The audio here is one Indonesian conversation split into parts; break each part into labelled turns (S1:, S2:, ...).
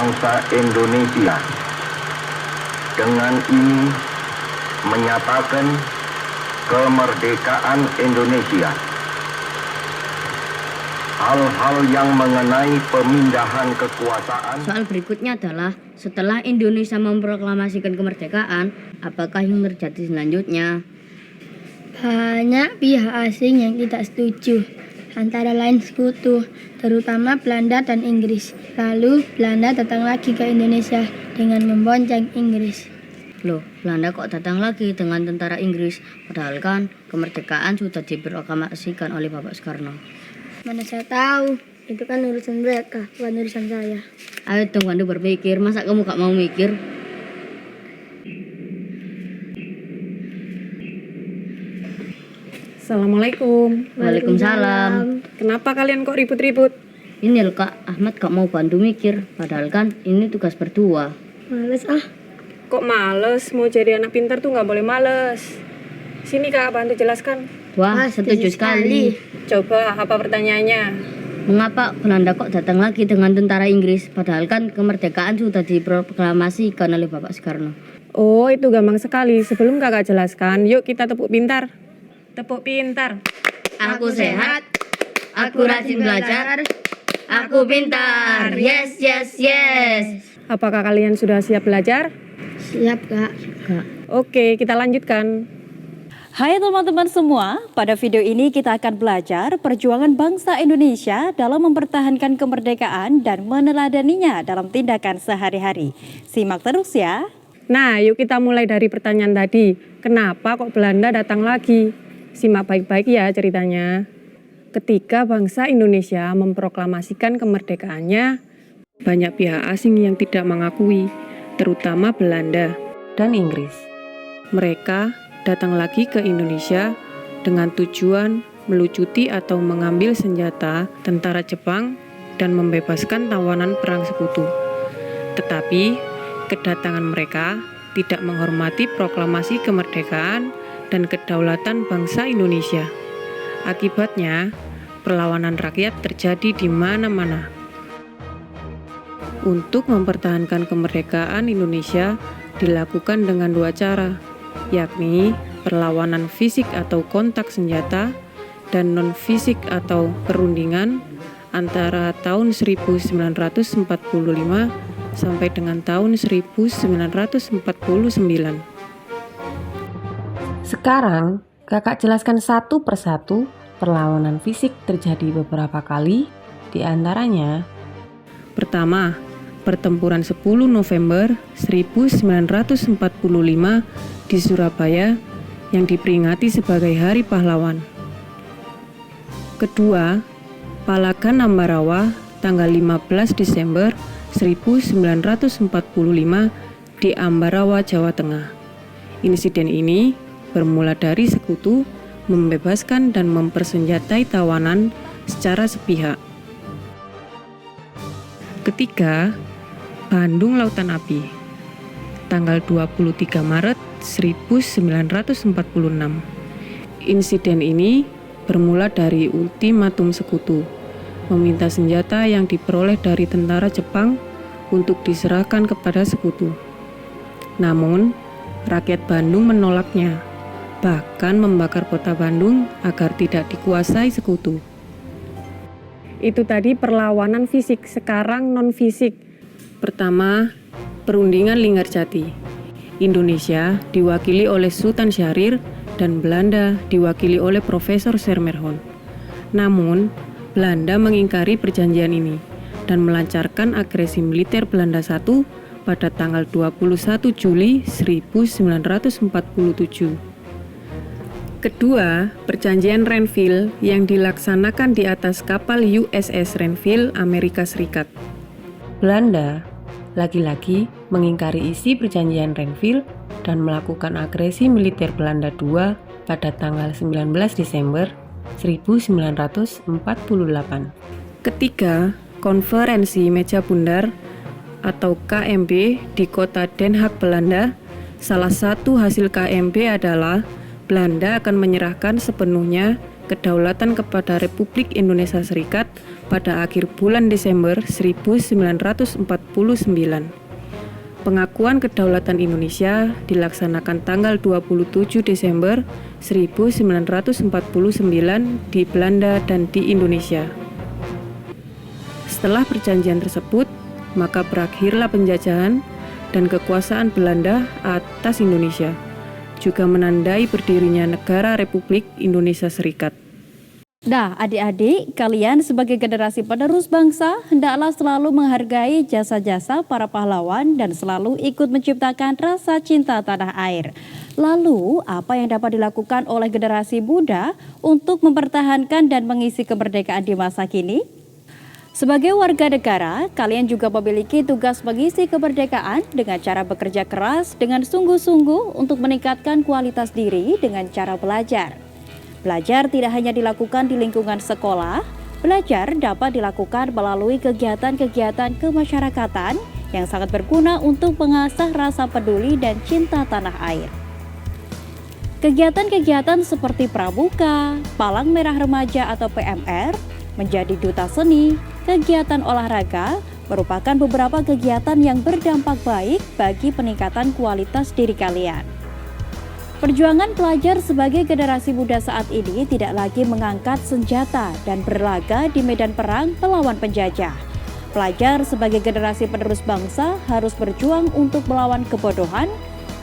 S1: bangsa Indonesia. Dengan ini menyatakan kemerdekaan Indonesia. Hal-hal yang mengenai pemindahan kekuasaan.
S2: Soal berikutnya adalah, setelah Indonesia memproklamasikan kemerdekaan, apakah yang terjadi selanjutnya?
S3: Banyak pihak asing yang tidak setuju, antara lain sekutu, terutama Belanda dan Inggris. Lalu Belanda datang lagi ke Indonesia dengan membonceng Inggris.
S2: Loh, Belanda kok datang lagi dengan tentara Inggris? Padahal kan kemerdekaan sudah diproklamasikan oleh Bapak Soekarno.
S3: Mana saya tahu, itu kan urusan mereka, bukan urusan saya.
S2: Ayo dong Pandu berpikir, masa kamu gak mau mikir?
S4: Assalamualaikum.
S2: Waalaikumsalam.
S4: Kenapa kalian kok ribut-ribut?
S2: Ini loh Kak, Ahmad gak mau bantu mikir, padahal kan ini tugas berdua.
S3: Males ah.
S4: Kok males? Mau jadi anak pintar tuh nggak boleh males. Sini Kak, bantu jelaskan.
S2: Wah, setuju sekali.
S4: Coba, apa pertanyaannya?
S2: Mengapa Belanda kok datang lagi dengan tentara Inggris? Padahal kan kemerdekaan sudah diproklamasikan oleh Bapak Soekarno.
S4: Oh, itu gampang sekali. Sebelum Kakak jelaskan, yuk kita tepuk pintar. Tepuk pintar.
S2: Aku sehat, aku rajin belajar, aku pintar. Yes, yes, yes.
S4: Apakah kalian sudah siap belajar?
S3: Siap Kak.
S2: Kak.
S4: Oke, kita lanjutkan.
S5: Hai teman-teman semua, pada video ini kita akan belajar perjuangan bangsa Indonesia dalam mempertahankan kemerdekaan dan meneladaninya dalam tindakan sehari-hari. Simak terus ya.
S4: Nah, yuk kita mulai dari pertanyaan tadi. Kenapa kok Belanda datang lagi? Simak baik-baik ya ceritanya. Ketika bangsa Indonesia memproklamasikan kemerdekaannya, banyak pihak asing yang tidak mengakui, terutama Belanda dan Inggris. Mereka datang lagi ke Indonesia dengan tujuan melucuti atau mengambil senjata tentara Jepang dan membebaskan tawanan perang sekutu. Tetapi kedatangan mereka tidak menghormati proklamasi kemerdekaan dan kedaulatan bangsa Indonesia. Akibatnya, perlawanan rakyat terjadi di mana-mana. Untuk mempertahankan kemerdekaan Indonesia dilakukan dengan dua cara, yakni perlawanan fisik atau kontak senjata dan non-fisik atau perundingan antara tahun 1945 sampai dengan tahun 1949.
S6: Sekarang, Kakak jelaskan satu persatu perlawanan fisik terjadi beberapa kali, di antaranya.
S4: Pertama, pertempuran 10 November 1945 di Surabaya yang diperingati sebagai Hari Pahlawan. Kedua, Palagan Ambarawa tanggal 15 Desember 1945 di Ambarawa, Jawa Tengah. Insiden ini bermula dari sekutu membebaskan dan mempersenjatai tawanan secara sepihak. Ketiga, Bandung Lautan Api tanggal 23 Maret 1946. Insiden ini bermula dari ultimatum sekutu, meminta senjata yang diperoleh dari tentara Jepang untuk diserahkan kepada sekutu. Namun, rakyat Bandung menolaknya, bahkan membakar kota Bandung agar tidak dikuasai sekutu. Itu tadi perlawanan fisik, sekarang non-fisik. Pertama, perundingan Linggarjati. Indonesia diwakili oleh Sultan Syahrir dan Belanda diwakili oleh Profesor Sermerhon. Namun, Belanda mengingkari perjanjian ini dan melancarkan agresi militer Belanda I pada tanggal 21 Juli 1947. Kedua, perjanjian Renville yang dilaksanakan di atas kapal USS Renville, Amerika Serikat.
S6: Belanda lagi-lagi mengingkari isi perjanjian Renville dan melakukan agresi militer Belanda II pada tanggal 19 Desember 1948.
S4: Ketiga, konferensi meja bundar atau KMB di kota Den Haag, Belanda. Salah satu hasil KMB adalah Belanda akan menyerahkan sepenuhnya kedaulatan kepada Republik Indonesia Serikat pada akhir bulan Desember 1949. Pengakuan kedaulatan Indonesia dilaksanakan tanggal 27 Desember 1949 di Belanda dan di Indonesia. Setelah perjanjian tersebut, maka berakhirlah penjajahan dan kekuasaan Belanda atas Indonesia, juga menandai berdirinya negara Republik Indonesia Serikat.
S5: Nah, adik-adik, kalian sebagai generasi penerus bangsa, hendaklah selalu menghargai jasa-jasa para pahlawan dan selalu ikut menciptakan rasa cinta tanah air. Lalu, apa yang dapat dilakukan oleh generasi muda untuk mempertahankan dan mengisi kemerdekaan di masa kini? Sebagai warga negara, kalian juga memiliki tugas mengisi kemerdekaan dengan cara bekerja keras dengan sungguh-sungguh untuk meningkatkan kualitas diri dengan cara belajar. Belajar tidak hanya dilakukan di lingkungan sekolah, belajar dapat dilakukan melalui kegiatan-kegiatan kemasyarakatan yang sangat berguna untuk mengasah rasa peduli dan cinta tanah air. Kegiatan-kegiatan seperti pramuka, palang merah remaja atau PMR, menjadi duta seni, kegiatan olahraga, merupakan beberapa kegiatan yang berdampak baik bagi peningkatan kualitas diri kalian. Perjuangan pelajar sebagai generasi muda saat ini tidak lagi mengangkat senjata dan berlaga di medan perang melawan penjajah. Pelajar sebagai generasi penerus bangsa harus berjuang untuk melawan kebodohan,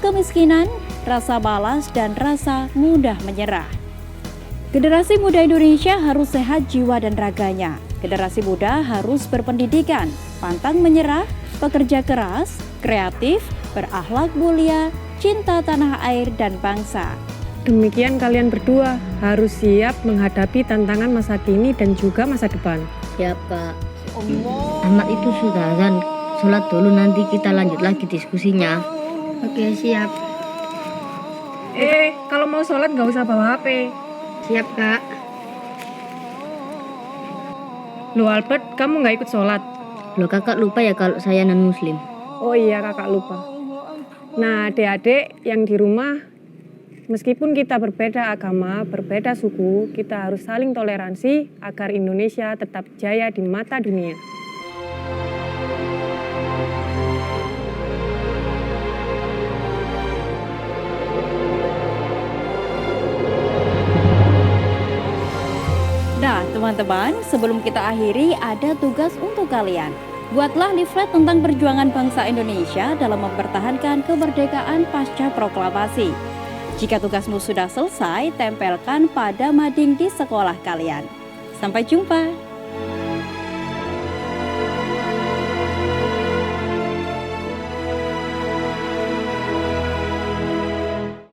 S5: kemiskinan, rasa malas, dan rasa mudah menyerah. Generasi muda Indonesia harus sehat jiwa dan raganya. Generasi muda harus berpendidikan, pantang menyerah, bekerja keras, kreatif, berakhlak mulia, cinta tanah air dan bangsa.
S4: Demikian kalian berdua harus siap menghadapi tantangan masa kini dan juga masa depan.
S2: Siap, Kak. Ahmad itu sudah azan. Sholat dulu, nanti kita lanjut lagi diskusinya.
S3: Oke, siap.
S4: Kalau mau sholat nggak usah bawa HP.
S3: Siap, Kak.
S4: Loh Albert, kamu nggak ikut sholat?
S2: Loh, Kakak lupa ya kalau saya non-muslim.
S4: Oh iya, kakak lupa. Nah, adik-adik yang di rumah, meskipun kita berbeda agama, berbeda suku, kita harus saling toleransi agar Indonesia tetap jaya di mata dunia.
S5: Nah, teman-teman, sebelum kita akhiri, ada tugas untuk kalian. Buatlah leaflet tentang perjuangan bangsa Indonesia dalam mempertahankan kemerdekaan pasca proklamasi. Jika tugasmu sudah selesai, tempelkan pada mading di sekolah kalian. Sampai jumpa.